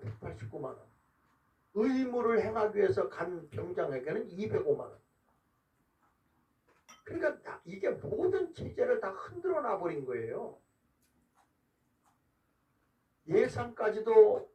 189만 원. 의무를 행하기 위해서 간 병장에게는 205만 원. 그러니까 이게 모든 체제를 다 흔들어 놔버린 거예요. 예산까지도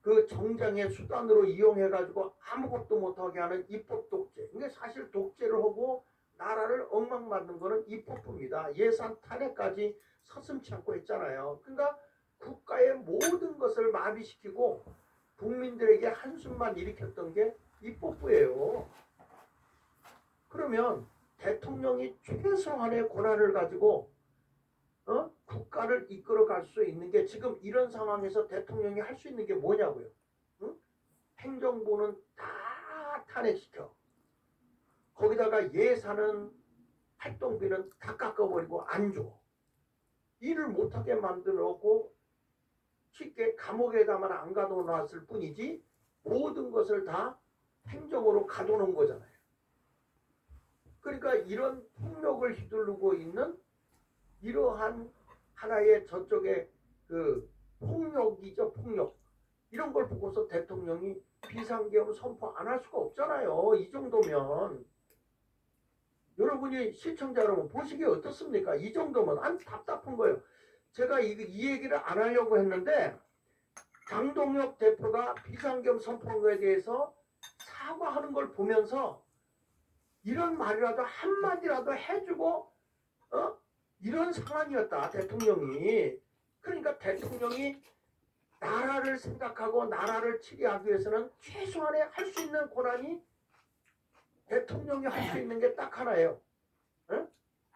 그 정장의 수단으로 이용해가지고 아무것도 못하게 하는 입법 독재. 이게 사실 독재를 하고 나라를 엉망 만든 거는 입법부입니다. 예산 탄핵까지 서슴지 않고 했잖아요. 그러니까 국가의 모든 것을 마비시키고 국민들에게 한숨만 일으켰던 게 입법부예요. 그러면 대통령이 최소한의 권한을 가지고 국가를 이끌어갈 수 있는 게 지금 이런 상황에서 대통령이 할 수 있는 게 뭐냐고요. 응? 행정부는 다 탄핵시켜. 거기다가 예산은 활동비는 다 깎아버리고 안 줘. 일을 못하게 만들어놓고 쉽게 감옥에다만 안 가둬놨을 뿐이지 모든 것을 다 행정으로 가둬놓은 거잖아요. 그러니까 이런 폭력을 휘두르고 있는 이러한 하나의 저쪽에 그 폭력이죠, 폭력. 이런 걸 보고서 대통령이 비상계엄 선포 안 할 수가 없잖아요. 이 정도면. 여러분이 시청자 여러분 보시기에 어떻습니까? 이 정도면 안 답답한 거예요. 제가 이 얘기를 안 하려고 했는데 장동혁 대표가 비상계엄 선포한 거에 대해서 사과하는 걸 보면서 이런 말이라도 한마디라도 해주고 이런 상황이었다 대통령이. 그러니까 대통령이 나라를 생각하고 나라를 치리하기 위해서는 최소한의 할 수 있는 권한이 대통령이 할 수 있는 게 딱 하나예요.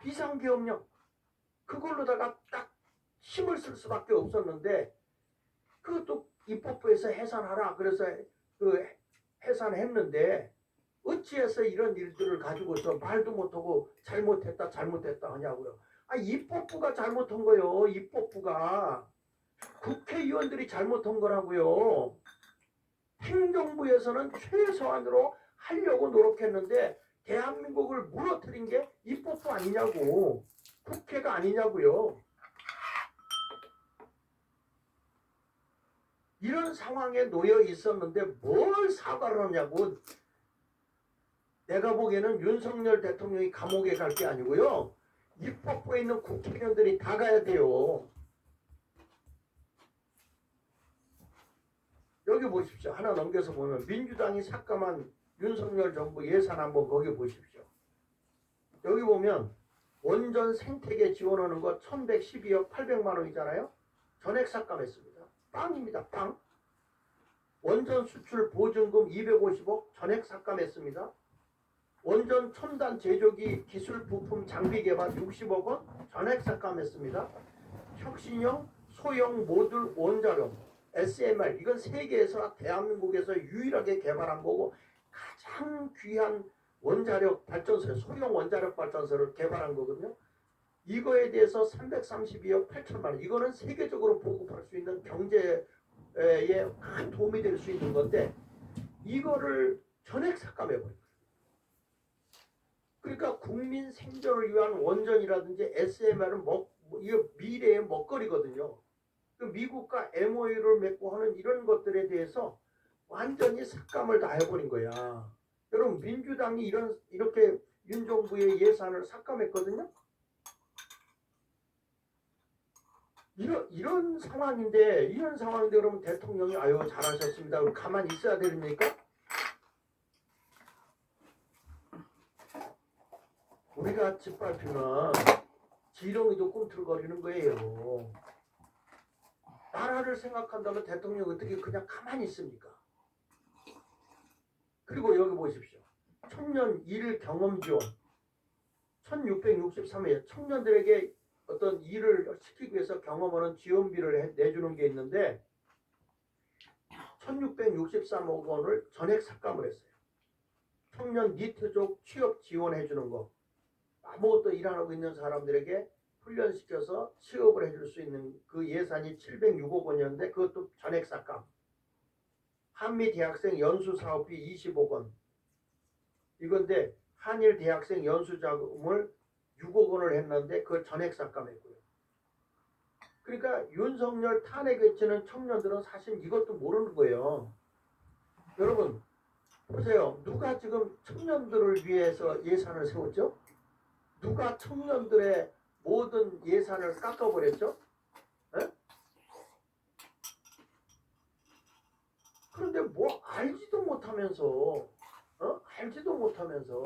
비상계엄령. 그걸로다가 딱 힘을 쓸 수밖에 없었는데 그것도 입법부에서 해산하라 그래서 그 해산했는데 어찌해서 이런 일들을 가지고서 말도 못하고 잘못했다 하냐고요. 입법부가 잘못한 거예요. 입법부가. 국회의원들이 잘못한 거라고요. 행정부에서는 최소한으로 하려고 노력했는데 대한민국을 무너뜨린 게 입법부 아니냐고. 국회가 아니냐고요. 이런 상황에 놓여 있었는데 뭘 사과를 하냐고. 내가 보기에는 윤석열 대통령이 감옥에 갈 게 아니고요. 입법부에 있는 국회의원들이 다 가야 돼요. 여기 보십시오. 하나 넘겨서 보면 민주당이 삭감한 윤석열 정부 예산 한번 거기 보십시오. 여기 보면 원전 생태계 지원하는 거 1112억 800만 원이잖아요. 전액 삭감했습니다. 빵입니다. 빵. 원전 수출 보증금 250억 전액 삭감했습니다. 원전 첨단 제조기 기술 부품 장비 개발 60억 원 전액 삭감했습니다. 혁신형 소형 모듈 원자력 SMR 이건 세계에서 대한민국에서 유일하게 개발한 거고 가장 귀한 원자력 발전소 소형 원자력 발전소를 개발한 거거든요. 이거에 대해서 332억 8천만 원 이거는 세계적으로 보급할 수 있는 경제에 큰 도움이 될 수 있는 건데 이거를 전액 삭감해버려요. 그러니까 국민 생존을 위한 원전이라든지 SMR은 이거 미래의 먹거리거든요. 그 미국과 MOU를 맺고 하는 이런 것들에 대해서 완전히 삭감을 다 해버린 거야. 여러분 민주당이 이렇게 윤 정부의 예산을 삭감했거든요. 이런 상황인데 그러면 대통령이 아유 잘하셨습니다. 그럼 가만히 있어야 됩니까? 우리가 짓밟히면 지렁이도 꿈틀거리는 거예요. 나라를 생각한다면 대통령 어떻게 그냥 가만히 있습니까? 그리고 여기 보십시오. 청년 일 경험 지원 1663회 청년들에게 어떤 일을 시키기 위해서 경험하는 지원비를 내주는 게 있는데 1663억 원을 전액 삭감을 했어요. 청년 니트족 취업 지원해 주는 거 아무것도 일 안 하고 있는 사람들에게 훈련시켜서 취업을 해줄 수 있는 그 예산이 706억 원이었는데 그것도 전액 삭감. 한미 대학생 연수 사업비 20억 원. 이건데 한일 대학생 연수 자금을 6억 원을 했는데 그걸 전액 삭감했고요. 그러니까 윤석열 탄핵 외치는 청년들은 사실 이것도 모르는 거예요. 여러분 보세요. 누가 지금 청년들을 위해서 예산을 세웠죠? 누가 청년들의 모든 예산을 깎아버렸죠? 에? 그런데 뭐 알지도 못하면서 알지도 못하면서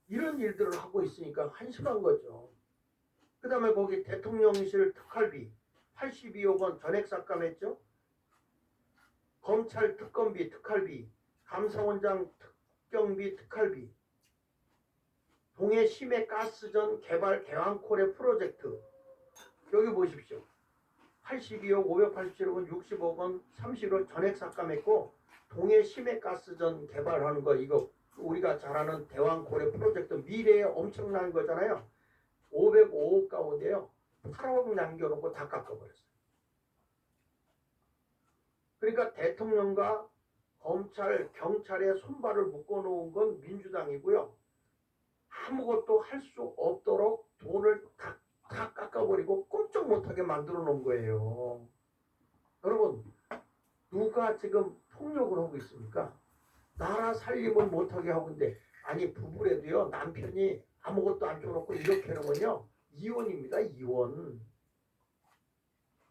이런 일들을 하고 있으니까 한심한 거죠. 그 다음에 거기 대통령실 특활비 82억 원 전액 삭감했죠. 검찰 특검비 특활비, 감사원장 특경비 특활비, 동해 심해 가스전 개발 개왕코레 프로젝트 여기 보십시오. 82억 587억 원 60억 원 30억 전액 삭감했고 동해 심해 가스전 개발하는 거 이거 우리가 잘 아는 대왕코레 프로젝트 미래에 엄청난 거잖아요. 505억 가운데요 8억 남겨놓고 다 깎아버렸어요. 그러니까 대통령과 검찰, 경찰의 손발을 묶어놓은 건 민주당이고요. 아무것도 할 수 없도록 돈을 다 깎아버리고 꼼짝 못하게 만들어 놓은 거예요. 여러분 누가 지금 폭력을 하고 있습니까? 나라 살림을 못하게 하고 있는데 아니 부부래도요 남편이 아무것도 안 줘놓고 이렇게 하면요 이혼입니다. 이혼.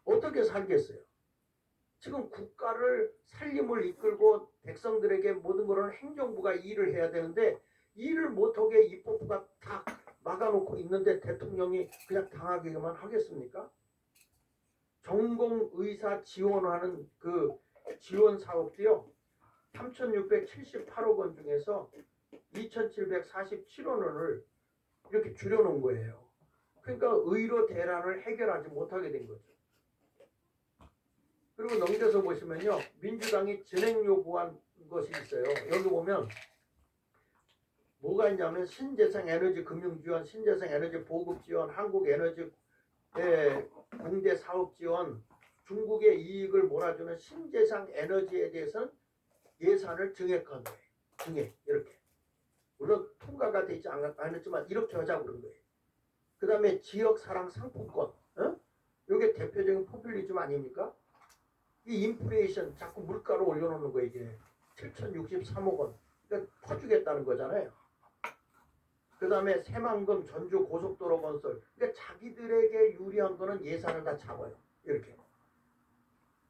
어떻게 살겠어요? 지금 국가를 살림을 이끌고 백성들에게 모든 것을 행정부가 일을 해야 되는데 일을 못하게 입법부가 다 막아놓고 있는데 대통령이 그냥 당하기만 하겠습니까? 전공의사 지원하는 그 지원 사업도요 3,678억 원 중에서 2,747억 원을 이렇게 줄여놓은 거예요. 그러니까 의료 대란을 해결하지 못하게 된 거죠. 그리고 넘겨서 보시면요 민주당이 진행 요구한 것이 있어요. 여기 보면 뭐가 있냐면 신재생 에너지 금융 지원, 신재생 에너지 보급 지원, 한국 에너지 공대 사업 지원, 중국의 이익을 몰아주는 신재생 에너지에 대해서는 예산을 증액한 거예요. 증액 이렇게. 물론 통과가 되지 않았지만 이렇게 하자고 그런 거예요. 그 다음에 지역사랑 상품권. 이게 대표적인 포퓰리즘 아닙니까? 이 인플레이션 자꾸 물가를 올려놓는 거 이게 7,063억 원. 그러니까 퍼주겠다는 거잖아요. 그 다음에 새만금 전주 고속도로 건설. 그러니까 자기들에게 유리한 거는 예산을 다 잡아요. 이렇게.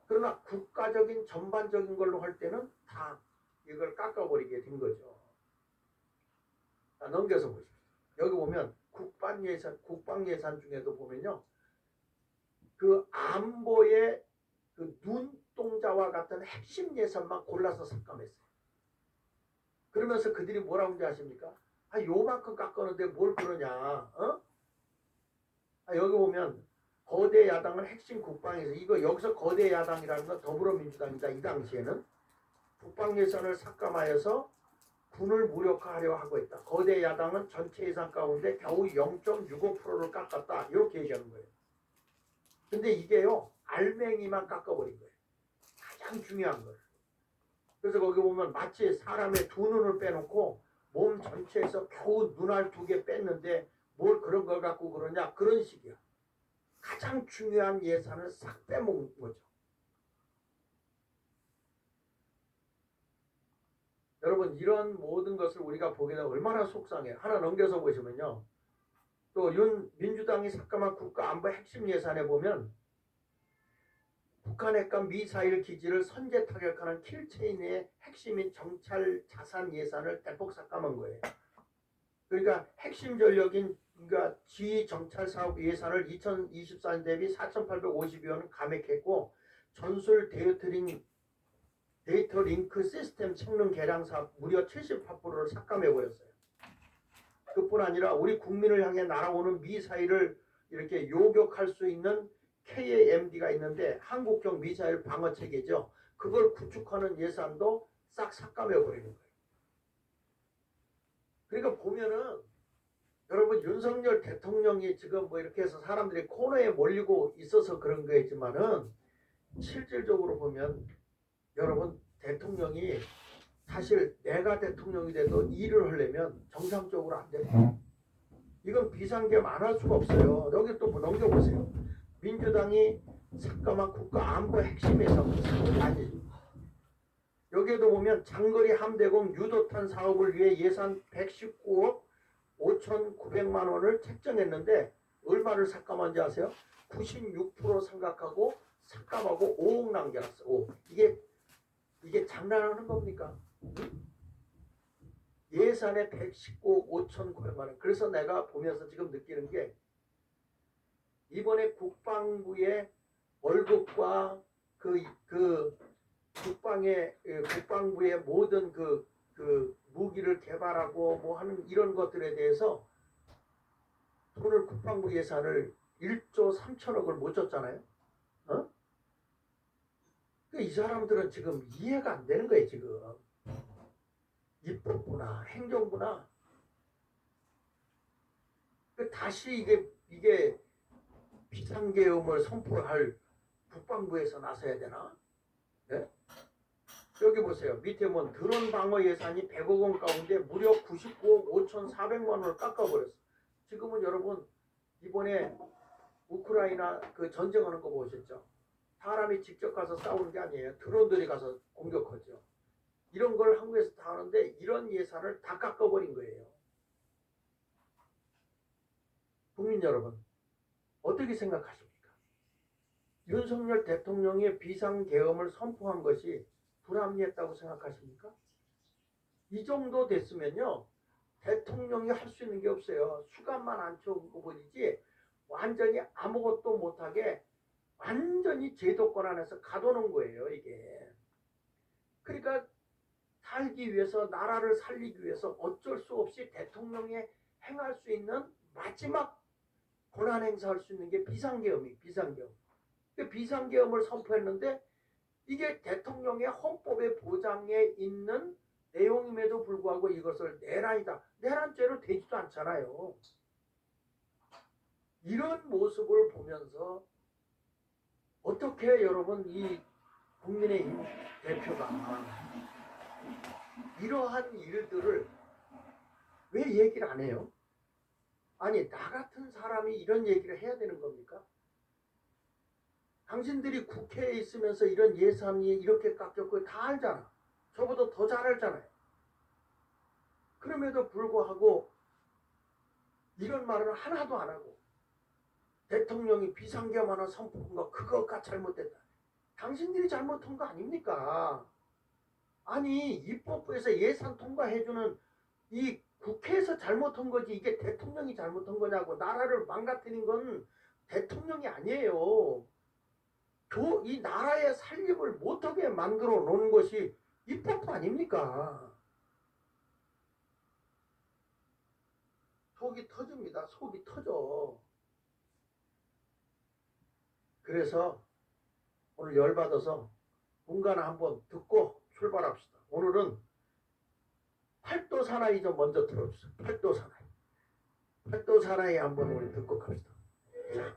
그러나 국가적인 전반적인 걸로 할 때는 다 이걸 깎아버리게 된 거죠. 자, 넘겨서 보십시오. 여기 보면 국방 예산 중에도 보면요. 그 안보의 그 눈동자와 같은 핵심 예산만 골라서 삭감했어요. 그러면서 그들이 뭐라고 하는지 아십니까? 아, 요만큼 깎았는데 뭘 그러냐? 여기 보면 거대 야당은 핵심 국방에서 이거 여기서 거대 야당이라는 건 더불어민주당이다. 이 당시에는 국방 예산을 삭감하여서 군을 무력화하려 하고 있다. 거대 야당은 전체 예산 가운데 겨우 0.65%를 깎았다. 이렇게 얘기하는 거예요. 근데 이게요. 알맹이만 깎아버린 거예요. 가장 중요한 걸. 그래서 거기 보면 마치 사람의 두 눈을 빼놓고 몸 전체에서 겨우 눈알 2개 뺐는데 뭘 그런 걸 갖고 그러냐. 그런 식이야. 가장 중요한 예산을 싹 빼먹은 거죠. 여러분 이런 모든 것을 우리가 보게 되면 얼마나 속상해요. 하나 넘겨서 보시면요. 또 민주당이 삭감한 국가안보 핵심 예산에 보면 북한 핵과 미사일 기지를 선제 타격하는 킬체인의 핵심인 정찰 자산 예산을 대폭 삭감한 거예요. 그러니까 핵심 전력인 그러니까 지휘 정찰 사업 예산을 2024년 대비 4,852억 원 감액했고 전술 데이터 링크 시스템 성능 개량 사업 무려 78%를 삭감해버렸어요. 그뿐 아니라 우리 국민을 향해 날아오는 미사일을 이렇게 요격할 수 있는 KAMD가 있는데 한국형 미사일 방어 체계죠. 그걸 구축하는 예산도 싹 삭감해버리는 거예요. 그러니까 보면은 여러분 윤석열 대통령이 지금 뭐 이렇게 해서 사람들이 코너에 몰리고 있어서 그런 거겠지만은 실질적으로 보면 여러분 대통령이 사실 내가 대통령이 돼도 일을 하려면 정상적으로 안 돼요. 이건 비상계엄 안 할 수가 없어요. 여기 또 넘겨보세요. 민주당이 삭감한 국가안보 핵심 예산은 아니죠. 여기에도 보면 장거리 함대공 유도탄 사업을 위해 예산 119억 5,900만 원을 책정했는데 얼마를 삭감한지 아세요? 96% 생각하고 삭감하고 5억 남겨놨어. 5억. 이게 장난하는 겁니까? 예산에 119억 5,900만 원. 그래서 내가 보면서 지금 느끼는 게 이번에 국방부의 월급과 국방부의 모든 그 무기를 개발하고 뭐 하는 이런 것들에 대해서 돈을 국방부 예산을 1조 3천억을 못 줬잖아요. 어? 이 사람들은 지금 이해가 안 되는 거예요. 지금 입법부나 행정부나 다시 이게 비상계엄을 선포할 국방부에서 나서야 되나? 네? 여기 보세요. 밑에 보면 드론 방어 예산이 100억 원 가운데 무려 99억 5,400만 원을 깎아버렸어. 지금은 여러분 이번에 우크라이나 그 전쟁하는 거 보셨죠? 사람이 직접 가서 싸우는 게 아니에요. 드론들이 가서 공격하죠. 이런 걸 한국에서 다 하는데 이런 예산을 다 깎아버린 거예요. 국민 여러분 어떻게 생각하십니까? 윤석열 대통령의 비상계엄을 선포한 것이 불합리했다고 생각하십니까? 이 정도 됐으면요 대통령이 할 수 있는 게 없어요. 수감만 안쳐오고 보이지 완전히 아무것도 못하게 완전히 제도권 안에서 가둬놓은 거예요. 이게 그러니까 살기 위해서 나라를 살리기 위해서 어쩔 수 없이 대통령이 행할 수 있는 마지막 권한 행사할 수 있는 게 비상계엄이 비상계엄. 비상계엄을 선포했는데 이게 대통령의 헌법에 보장해 있는 내용임에도 불구하고 이것을 내란이다. 내란죄로 되지도 않잖아요. 이런 모습을 보면서 어떻게 여러분 이 국민의힘 대표가 이러한 일들을 왜 얘기를 안 해요? 아니 나 같은 사람이 이런 얘기를 해야 되는 겁니까? 당신들이 국회에 있으면서 이런 예산이 이렇게 깎였고 다 알잖아. 저보다 더 잘 알잖아요. 그럼에도 불구하고 이런 말을 하나도 안 하고 대통령이 비상계엄 하나 선포한 거 그거가 잘못됐다. 당신들이 잘못한 거 아닙니까? 아니 입법부에서 예산 통과해주는 이 국회에서 잘못한 거지 이게 대통령이 잘못한 거냐고. 나라를 망가뜨린 건 대통령이 아니에요. 이 나라의 살림을 못하게 만들어 놓은 것이 입법부 아닙니까? 속이 터집니다. 속이 터져. 그래서 오늘 열받아서 문가나 한번 듣고 출발합시다. 오늘은 팔도 사나이 좀 먼저 들어주세요. 팔도 사나이. 팔도 사나이 한번 우리 듣고 갑시다. 자.